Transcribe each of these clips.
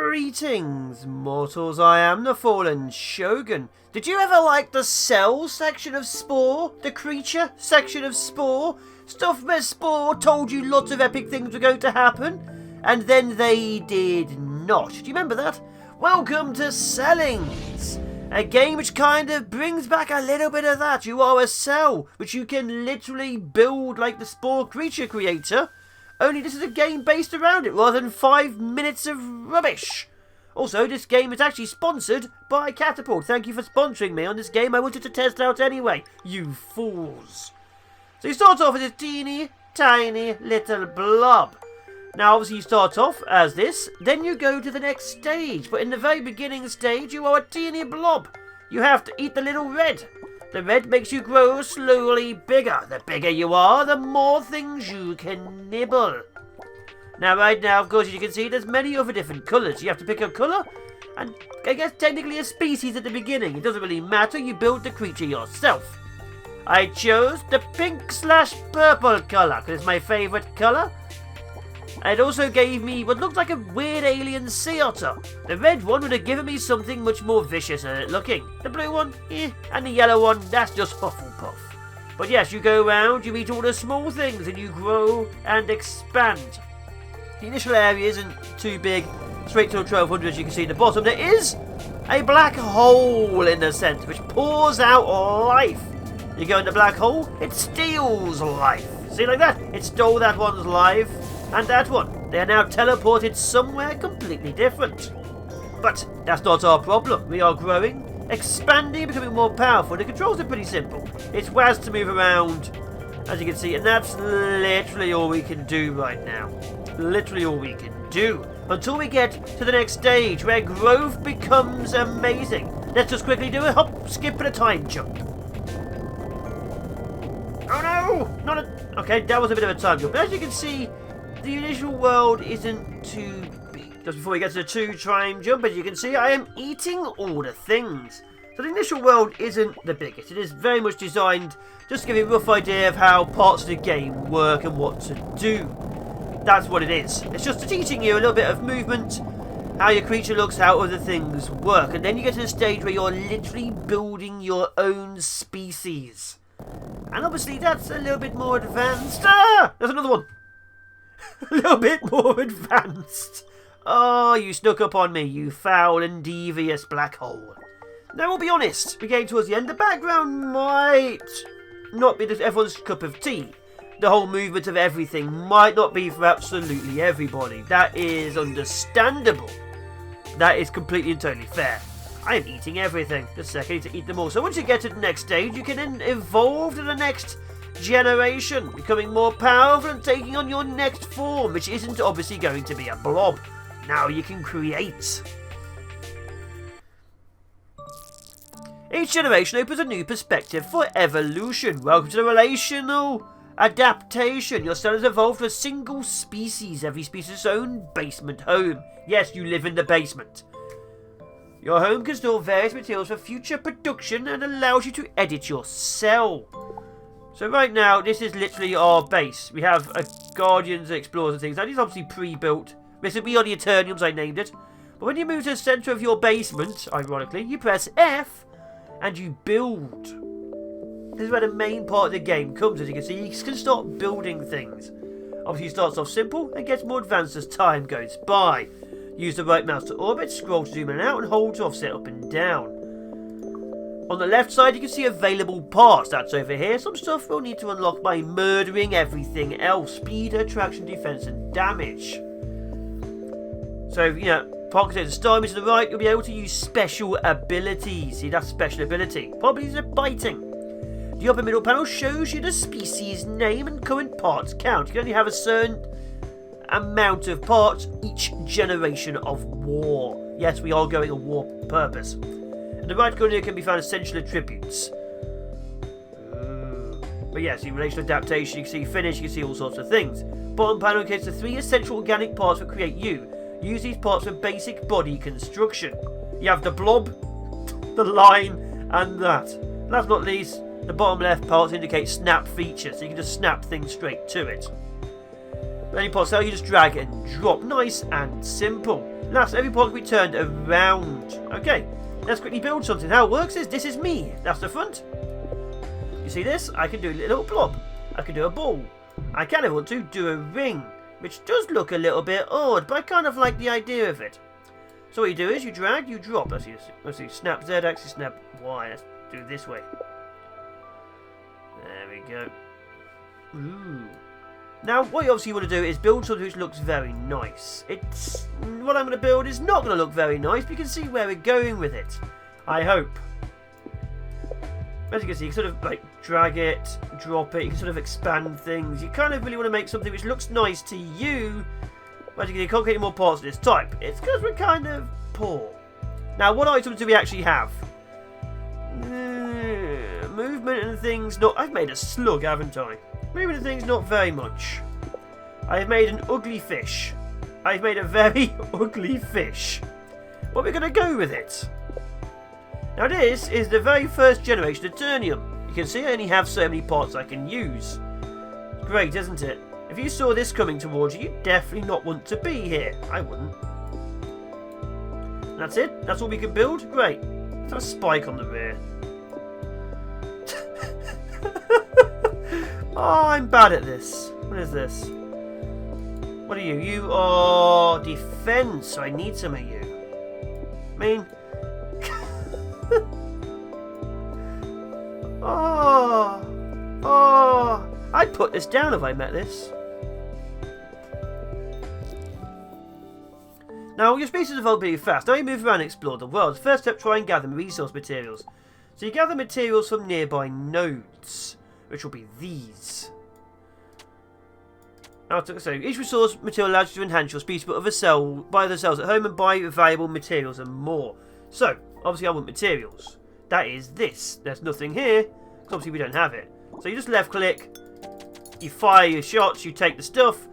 Greetings, mortals. I am the fallen Shogun. Did you ever like the cell section of Spore? The creature section of Spore? Stuff where Spore told you lots of epic things were going to happen, and then they did not. Do you remember that? Welcome to Cellings, a game which kind of brings back a little bit of that. You are a cell, which you can literally build like the Spore creature creator. Only this is a game based around it, rather than 5 minutes of rubbish. Also, this game is actually sponsored by Catapult. Thank you for sponsoring me on this game. I wanted to test out anyway, you fools. So you start off with this teeny, tiny, little blob. Now, obviously, you start off as this, then you go to the next stage. But in the very beginning stage, you are a teeny blob. You have to eat the little red. The red makes you grow slowly bigger. The bigger you are, the more things you can nibble. Now, right now, of course, as you can see, there's many other different colours. You have to pick a colour, and I guess technically a species at the beginning. It doesn't really matter, you build the creature yourself. I chose the pink/purple colour, because it's my favourite colour. And it also gave me what looked like a weird alien sea otter. The red one would have given me something much more vicious looking. The blue one, and the yellow one, that's just Hufflepuff. But yes, you go around, you eat all the small things, and you grow and expand. The initial area isn't too big, straight to 1200 as you can see at the bottom. There is a black hole in the centre, which pours out life. You go in the black hole, it steals life. See, like that? It stole that one's life. And that one. They are now teleported somewhere completely different. But that's not our problem. We are growing, expanding, becoming more powerful. The controls are pretty simple. It's WAS to move around, as you can see, and that's literally all we can do right now. Literally all we can do. Until we get to the next stage, where growth becomes amazing. Let's just quickly do a hop, skip, and a time jump. Oh no! Not a... Okay, that was a bit of a time jump. But as you can see, the initial world isn't too big. Just before we get to the 2 time jump, as you can see, I am eating all the things. So the initial world isn't the biggest. It is very much designed just to give you a rough idea of how parts of the game work and what to do. That's what it is. It's just teaching you a little bit of movement, how your creature looks, how other things work. And then you get to the stage where you're literally building your own species. And obviously that's a little bit more advanced. Ah! There's another one. A little bit more advanced. Oh, you snuck up on me, you foul and devious black hole. Now, we'll be honest, we're getting towards the end. The background might not be everyone's cup of tea. The whole movement of everything might not be for absolutely everybody. That is understandable. That is completely and totally fair. I am eating everything. Just a second, I need to eat them all. So once you get to the next stage, you can then evolve to the next generation, becoming more powerful and taking on your next form, which isn't obviously going to be a blob. Now you can create. Each generation opens a new perspective for evolution. Welcome to the Relational Adaptation. Your cell has evolved to a single species, every species' own basement home. Yes, you live in the basement. Your home can store various materials for future production and allows you to edit your cell. So right now, this is literally our base. We have Guardians, Explorers and things. Now, this is obviously pre-built. This will be on the Eterniums, I named it. But when you move to the centre of your basement, ironically, you press F and you build. This is where the main part of the game comes, as you can see. You can start building things. Obviously, it starts off simple and gets more advanced as time goes by. Use the right mouse to orbit, scroll to zoom in and out, and hold to offset up and down. On the left side, you can see available parts. That's over here. Some stuff we'll need to unlock by murdering everything else. Speed, attraction, defense, and damage. So, you know, part contains a star to the right. You'll be able to use special abilities. See, that's special ability. Properties are biting. The upper middle panel shows you the species name and current parts count. You can only have a certain amount of parts each generation of war. Yes, we are going a war purpose. The right corner can be found essential attributes. But yeah, see relational adaptation, you can see finish, you can see all sorts of things. Bottom panel indicates the 3 essential organic parts that create you. Use these parts for basic body construction. You have the blob, the line, and that. Last but not least, the bottom left parts indicate snap features, so you can just snap things straight to it. Any part cell you just drag and drop. Nice and simple. Last, every pot can be turned around. Okay, let's quickly build something. How it works is, this is me. That's the front. You see this? I can do a little blob. I can do a ball. I kind of want to do a ring, which does look a little bit odd, but I kind of like the idea of it. So what you do is, you drag, you drop. Let's see, snap Z axis, snap Y. Let's do it this way. There we go. Ooh. Now, what you obviously want to do is build something which looks very nice. What I'm going to build is not going to look very nice, but you can see where we're going with it. I hope. As you can see, you can sort of like drag it, drop it, you can sort of expand things. You kind of really want to make something which looks nice to you. As you can see, you can't get any more parts of this type. It's because we're kind of poor. Now, what items do we actually have? Movement and things not... I've made a slug, haven't I? Movement and things not very much. I've made an ugly fish. I've made a very ugly fish. But we're going to go with it. Now this is the very first generation of Turnium. You can see I only have so many parts I can use. Great, isn't it? If you saw this coming towards you, you'd definitely not want to be here. I wouldn't. That's it? That's all we can build? Great. Let's have a spike on the rear. Oh, I'm bad at this. What is this? What are you? You are defense, so I need some of you. I mean... Oh, I'd put this down if I met this. Now, your species evolve pretty fast. Now you move around and explore the world. First step, try and gather resource materials. So you gather materials from nearby nodes, which will be these. Now, so each resource material allows you to enhance your species, but other buy other cells at home and buy valuable materials and more. So, obviously I want materials. That is this. There's nothing here, because obviously we don't have it. So you just left click, you fire your shots, you take the stuff,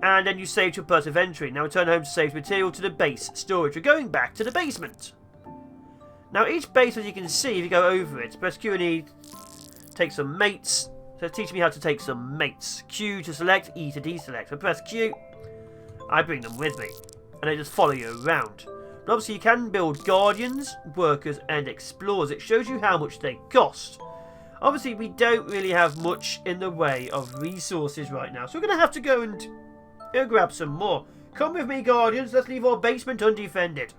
and then you save to a port of entry. Now return home to save material to the base storage. We're going back to the basement. Now each base, as you can see, if you go over it, press Q and E, take some mates. So teach me how to take some mates. Q to select, E to deselect. So press Q, I bring them with me, and they just follow you around. But obviously you can build guardians, workers and explorers. It shows you how much they cost. Obviously we don't really have much in the way of resources right now, so we're going to have to go and grab some more. Come with me, guardians, let's leave our basement undefended.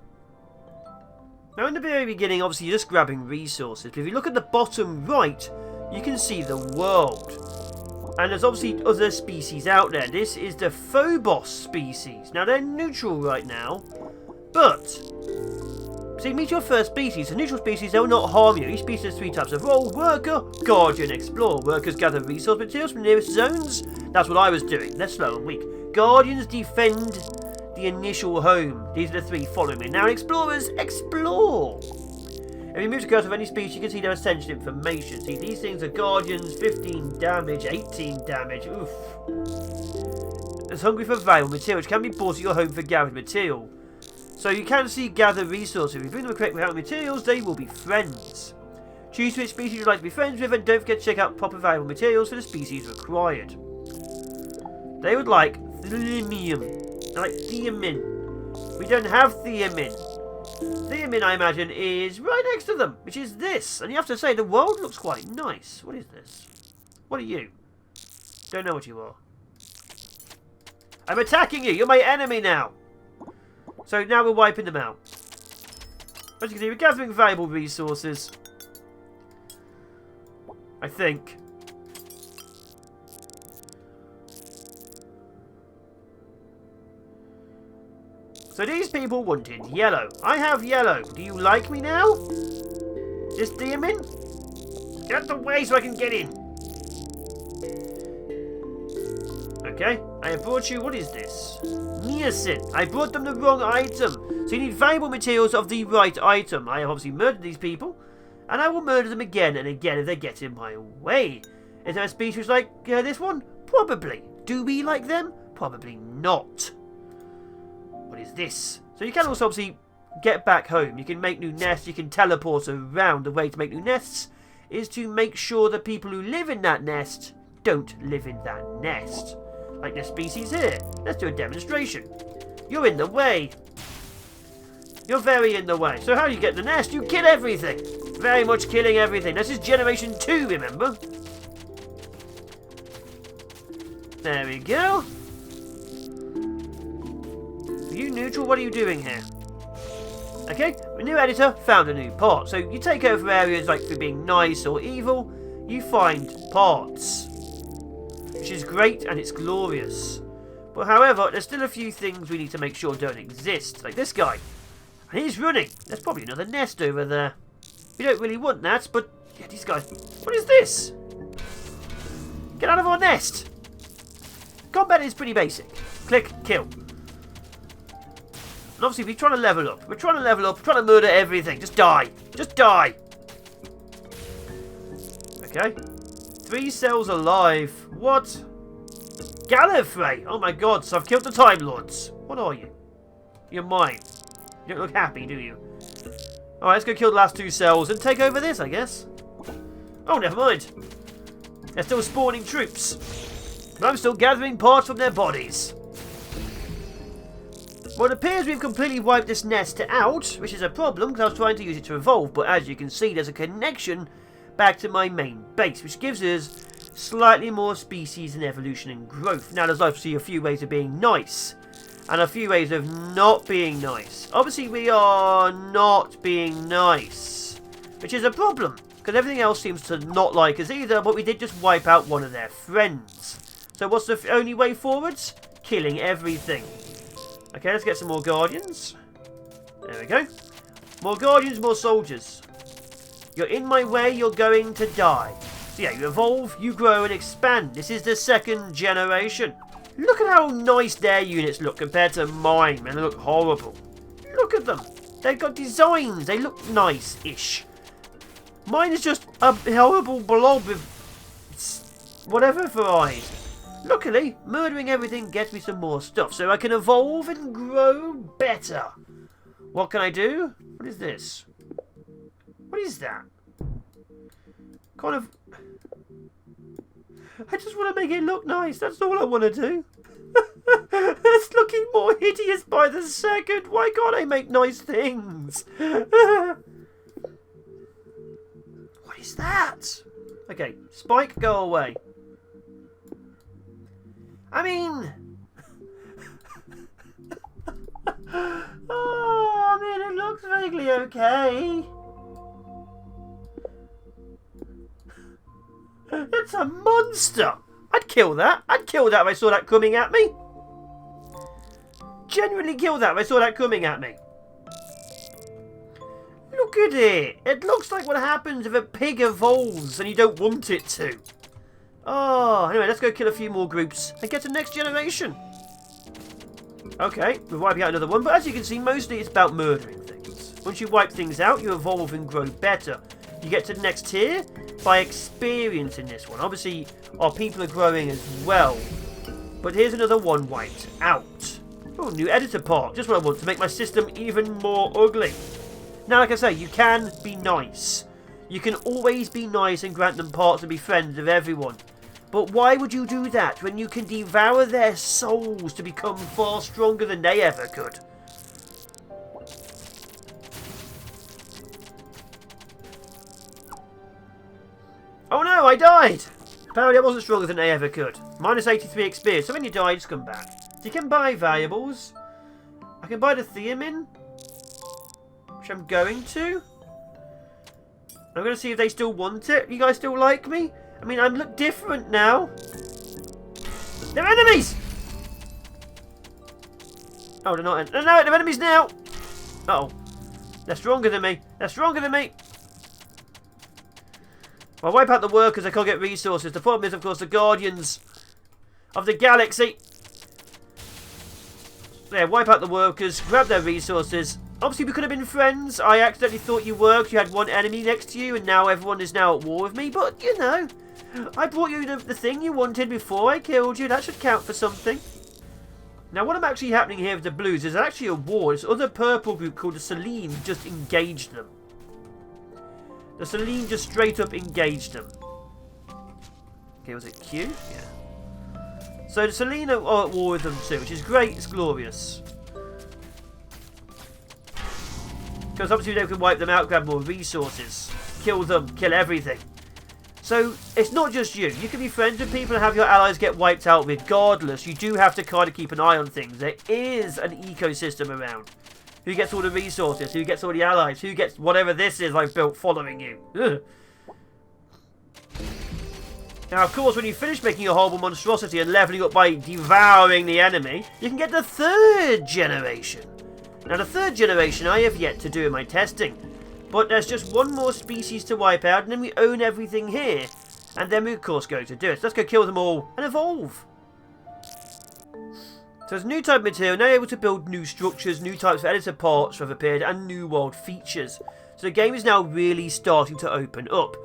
Now in the very beginning, obviously you're just grabbing resources, but if you look at the bottom right, you can see the world. And there's obviously other species out there. This is the Phobos species. Now they're neutral right now, but see, meet your first species. The neutral species, they will not harm you. Each species has 3 types of role: worker, guardian, explorer. Workers gather resource materials from nearest zones. That's what I was doing. They're slow and weak. Guardians defend the initial home. These are the 3 following me. Now explorers explore. If you move the cursor of any species, you can see their ascension information. See, these things are guardians, 15 damage, 18 damage. Oof. It's hungry for valuable material, which can be bought at your home for gathered material. So you can see gather resources. If you bring them correct valuable materials, they will be friends. Choose which species you'd like to be friends with, and don't forget to check out proper valuable materials for the species required. They would like Themium. Like Theamin. We don't have Theamin. Theamin, I imagine, is right next to them, which is this. And you have to say, the world looks quite nice. What is this? What are you? Don't know what you are. I'm attacking you. You're my enemy now. So now we're wiping them out. As you can see, we're gathering valuable resources. I think. So these people wanted yellow. I have yellow. Do you like me now? Just Theamin? Get out of the way so I can get in. Okay, I have brought you, what is this? Niacin. I brought them the wrong item. So you need valuable materials of the right item. I have obviously murdered these people, and I will murder them again and again if they get in my way. Is there a species like this one? Probably. Do we like them? Probably not. What is this? So you can also obviously get back home. You can make new nests. You can teleport around. The way to make new nests is to make sure the people who live in that nest don't live in that nest. Like this species here. Let's do a demonstration. You're in the way. You're very in the way. So how do you get the nest? You kill everything. Very much killing everything. This is generation 2, remember? There we go. Are you neutral? What are you doing here? Okay, a new editor found a new part. So you take over areas like for being nice or evil, you find parts. Which is great and it's glorious. But however, there's still a few things we need to make sure don't exist. Like this guy. And he's running. There's probably another nest over there. We don't really want that, but yeah, these guys. What is this? Get out of our nest. Combat is pretty basic. Click, kill. And obviously we're trying to level up. We're trying to level up, trying to murder everything. Just die. Just die. Okay. 3 cells alive. What? Gallifrey! Oh my god, so I've killed the Time Lords. What are you? You're mine. You don't look happy, do you? Alright, let's go kill the last 2 cells and take over this, I guess. Oh, never mind. They're still spawning troops. But I'm still gathering parts from their bodies. Well, it appears we've completely wiped this nest out, which is a problem because I was trying to use it to evolve, but as you can see, there's a connection back to my main base, which gives us slightly more species and evolution and growth. Now, there's obviously a few ways of being nice, and a few ways of not being nice. Obviously, we are not being nice, which is a problem, because everything else seems to not like us either, but we did just wipe out one of their friends. So what's the only way forwards? Killing everything. Okay, let's get some more guardians. There we go. More guardians, more soldiers. You're in my way, you're going to die. So yeah, you evolve, you grow and expand. This is the 2nd generation. Look at how nice their units look compared to mine, man. They look horrible. Look at them. They've got designs. They look nice-ish. Mine is just a horrible blob with whatever for eyes. Luckily, murdering everything gets me some more stuff, so I can evolve and grow better. What can I do? What is this? What is that? Kind of... I just want to make it look nice. That's all I want to do. It's looking more hideous by the second. Why can't I make nice things? What is that? Okay, Spike, go away. I mean... oh, I mean, it looks vaguely okay. It's a monster! I'd kill that. I'd kill that if I saw that coming at me. Genuinely kill that if I saw that coming at me. Look at it. It looks like what happens if a pig evolves and you don't want it to. Oh, anyway, let's go kill a few more groups and get to the next generation. Okay, we're wiping out another one, but as you can see, mostly it's about murdering things. Once you wipe things out, you evolve and grow better. You get to the next tier by experiencing this one. Obviously, our people are growing as well. But here's another one wiped out. Oh, new editor part. Just what I want to make my system even more ugly. Now, like I say, you can be nice. You can always be nice and grant them parts and be friends with everyone. But why would you do that when you can devour their souls to become far stronger than they ever could? Oh no, I died! Apparently I wasn't stronger than they ever could. Minus 83 experience, so when you die, just come back. So you can buy valuables. I can buy the Theamin, which I'm going to. I'm going to see if they still want it. You guys still like me? I mean, I look different now. They're enemies! Oh, they're not. No, they're enemies now! Uh-oh. They're stronger than me. They're stronger than me. Well, I wipe out the workers, I can't get resources. The problem is, of course, the guardians of the galaxy. Yeah, wipe out the workers, grab their resources. Obviously, we could have been friends. I accidentally thought you were, 'cause you had one enemy next to you, and now everyone is now at war with me. But, you know, I brought you the thing you wanted before I killed you. That should count for something. Now, what actually happening here with the blues is actually a war. This other purple group called the Cellings just engaged them. The Cellings just straight up engaged them. Okay, was it Q? Yeah. So the Cellings are at war with them too, which is great. It's glorious. Because obviously they can wipe them out, grab more resources, kill them, kill everything. So it's not just you. You can be friends with people and have your allies get wiped out regardless. You do have to kind of keep an eye on things. There is an ecosystem around. Who gets all the resources? Who gets all the allies? Who gets whatever this is I've built following you? Ugh. Now, of course, when you finish making a horrible monstrosity and leveling up by devouring the enemy, you can get the third generation. Now, the third generation I have yet to do in my testing. But there's just one more species to wipe out, and then we own everything here. And then we, of course, go to do it. So let's go kill them all and evolve. So there's new type of material, now able to build new structures, new types of editor parts have appeared, and new world features. So the game is now really starting to open up.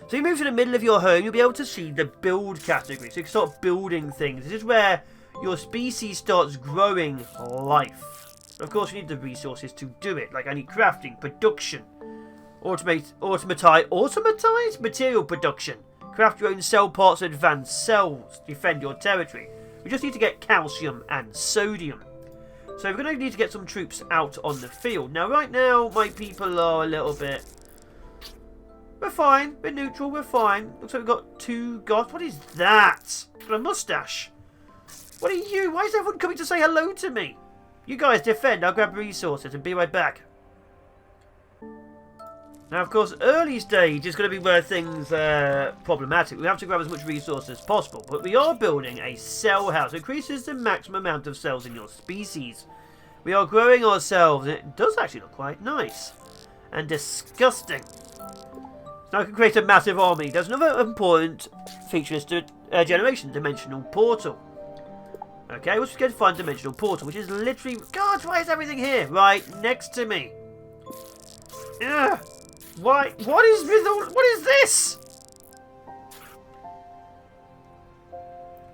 So you move to the middle of your home, you'll be able to see the build category. So you can start building things. This is where your species starts growing life. Of course, you need the resources to do it, like I need crafting, production, automatize material production, craft your own cell parts, advance cells, defend your territory. We just need to get calcium and sodium. So we're going to need to get some troops out on the field. Now, right now, my people are a little bit... We're fine. We're neutral. We're fine. Looks like we've got 2 gods. What is that? Got a mustache. What are you? Why is everyone coming to say hello to me? You guys defend. I'll grab resources and be right back. Now, of course, early stage is going to be where things are problematic. We have to grab as much resources as possible. But we are building a cell house. It increases the maximum amount of cells in your species. We are growing our cells. And it does actually look quite nice. And disgusting. Now I can create a massive army. There's another important feature is generation, dimensional portal. Okay, let's go to find dimensional portal, which is literally... God, why is everything here? Right next to me. Ugh. Why? What is this?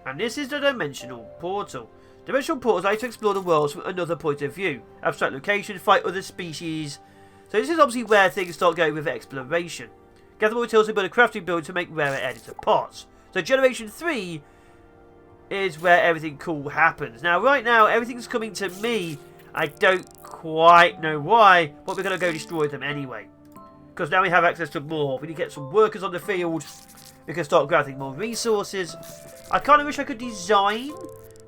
And this is the dimensional portal. Dimensional portals allow you to explore the world from another point of view. Abstract locations, fight other species. So this is obviously where things start going with exploration. Gather more materials to build a crafting build to make rarer editor parts. So generation 3 is where everything cool happens. Now, right now, everything's coming to me. I don't quite know why, but we're going to go destroy them anyway. Because now we have access to more. We need to get some workers on the field. We can start gathering more resources. I kind of wish I could design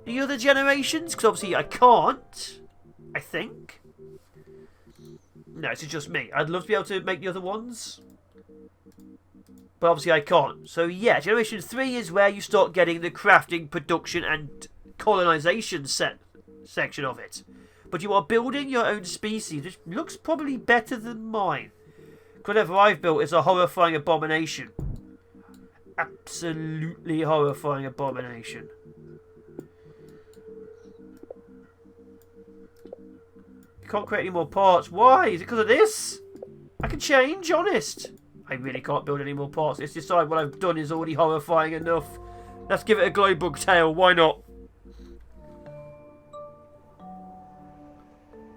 the other generations, because obviously I can't. I think. No, this is just me. I'd love to be able to make the other ones. But obviously I can't. So yeah, generation 3 is where you start getting the crafting, production and colonization section of it. But you are building your own species, which looks probably better than mine. Whatever I've built is a horrifying abomination. Absolutely horrifying abomination. You can't create any more parts. Why? Is it because of this? I can change, honest. I really can't build any more parts. Let's decide what I've done is already horrifying enough. Let's give it a glowbug tail. Why not?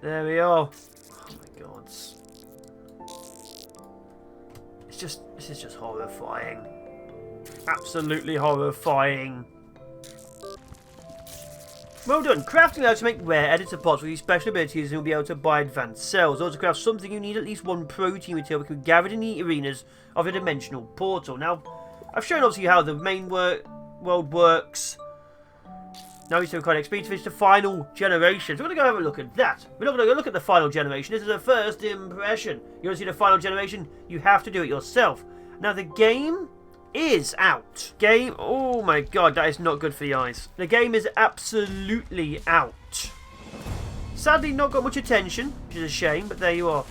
There we are. Oh my god. This is just horrifying. Absolutely horrifying. Well done. Crafting allows you to make rare editor parts with these special abilities and you'll be able to buy advanced cells. Also, to craft something you need at least 1 protein material which can be gathered in the arenas of a dimensional portal. Now, I've shown obviously how the main world works. Now we still require XP to finish the final generation. So we're going to go have a look at that. We're not going to go look at the final generation. This is a first impression. You want to see the final generation? You have to do it yourself. Now the game is out. Oh my god, that is not good for the eyes. The game is absolutely out. Sadly not got much attention, which is a shame, but there you are.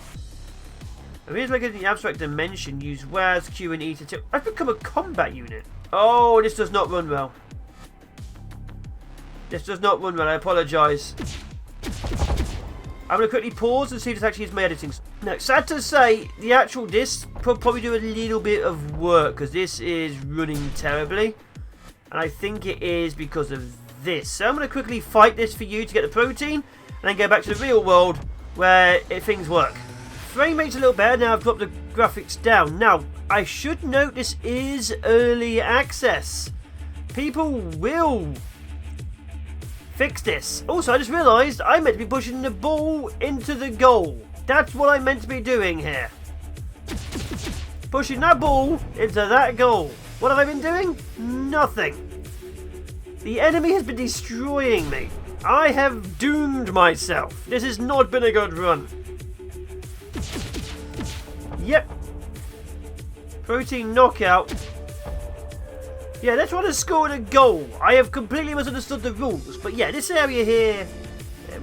Here's like in the abstract dimension, use WAS, Q and E to tip. I've become a combat unit. Oh, this does not run well. This does not run well, I apologise. I'm going to quickly pause and see if this actually is my editing. Now, sad to say, the actual disc probably do a little bit of work because this is running terribly. And I think it is because of this. So I'm going to quickly fight this for you to get the protein and then go back to the real world where things work. Frame rate's a little better now. I've dropped the graphics down. Now, I should note this is early access. People will fix this. Also, I just realised I meant to be pushing the ball into the goal. That's what I'm meant to be doing here. Pushing that ball into that goal. What have I been doing? Nothing. The enemy has been destroying me. I have doomed myself. This has not been a good run. Yep. Protein knockout. Yeah, that's what has scored a goal. I have completely misunderstood the rules. But yeah, this area here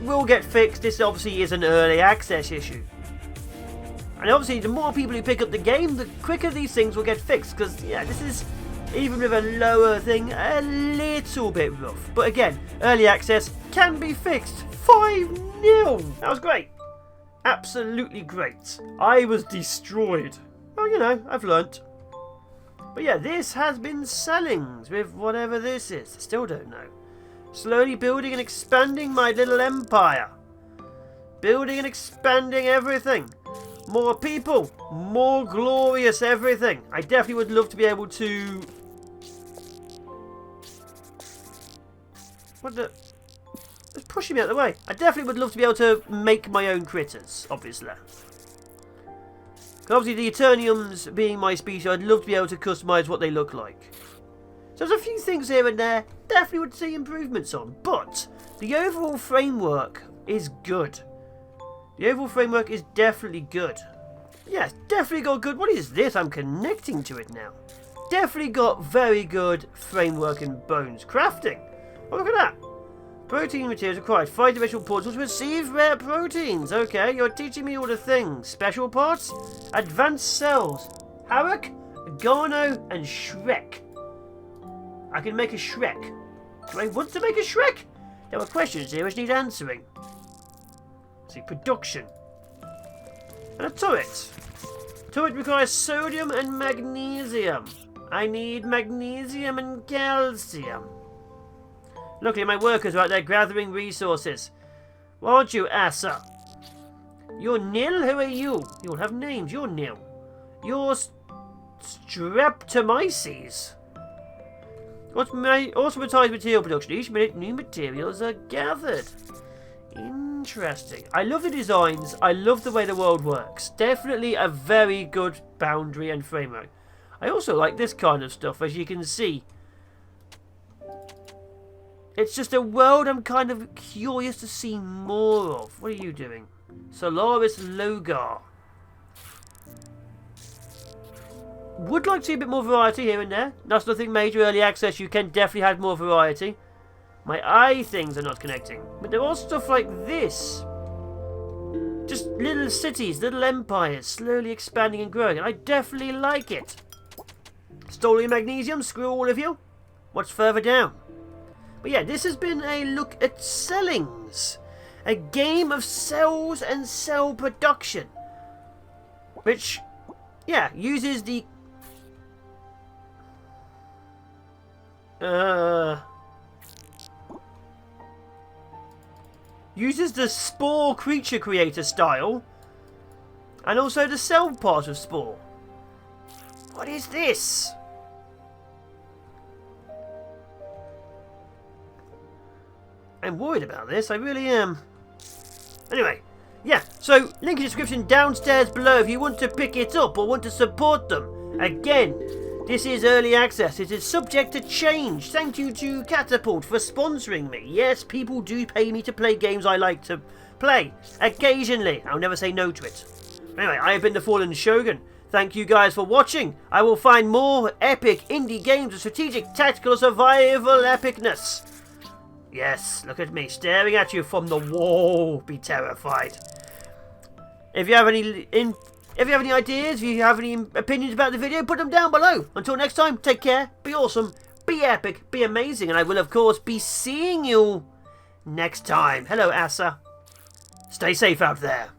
will get fixed. This obviously is an early access issue. And obviously, the more people who pick up the game, the quicker these things will get fixed. Because, yeah, this is, even with a lower thing, a little bit rough. But again, early access can be fixed. 5-0. That was great. Absolutely great. I was destroyed. Well, you know, I've learnt. But yeah, this has been Cellings with whatever this is. I still don't know. Slowly building and expanding my little empire. Building and expanding everything. More people. More glorious everything. I definitely would love to be able to... What the... It's pushing me out of the way. I definitely would love to be able to make my own critters, obviously. Obviously, the Eterniums being my species, I'd love to be able to customise what they look like. So there's a few things here and there, definitely would see improvements on. But the overall framework is good. The overall framework is definitely good. Yeah, definitely got good. What is this? I'm connecting to it now. Definitely got very good framework and bones crafting. Oh, look at that. Protein materials required. 5-dimensional portals to receive rare proteins. Okay, you're teaching me all the things. Special parts, advanced cells, Harrock, Garno, and Shrek. I can make a Shrek. Do I want to make a Shrek? There were questions here which need answering. Let's see, production. And a turret. Turret requires sodium and magnesium. I need magnesium and calcium. Luckily, my workers are out there gathering resources. Why aren't you, Asa? You're Nil? Who are you? You all have names. You're Nil. You're Streptomyces. Automatized material production. Each minute, new materials are gathered. Interesting. I love the designs. I love the way the world works. Definitely a very good boundary and framework. I also like this kind of stuff, as you can see. It's just a world I'm kind of curious to see more of. What are you doing? Solaris Logar. Would like to see a bit more variety here and there. That's nothing major. Early access, you can definitely have more variety. My eye things are not connecting. But there are stuff like this. Just little cities, little empires, slowly expanding and growing. And I definitely like it. Stolen magnesium, screw all of you. What's further down? But yeah, this has been a look at Cellings. A game of cells and cell production. Which, yeah, uses the... uses the Spore creature creator style. And also the cell part of Spore. What is this? I'm worried about this, I really am. Anyway, yeah, so link in the description downstairs below if you want to pick it up or want to support them. Again, this is early access, it is subject to change. Thank you to Catapult for sponsoring me. Yes, people do pay me to play games I like to play. Occasionally, I'll never say no to it. Anyway, I have been the Fallen Shogun. Thank you guys for watching. I will find more epic indie games of strategic, tactical, survival epicness. Yes, look at me staring at you from the wall. Be terrified. If you have any ideas, if you have any opinions about the video, put them down below. Until next time, take care, be awesome, be epic, be amazing, and I will of course be seeing you next time. Hello, Asa. Stay safe out there.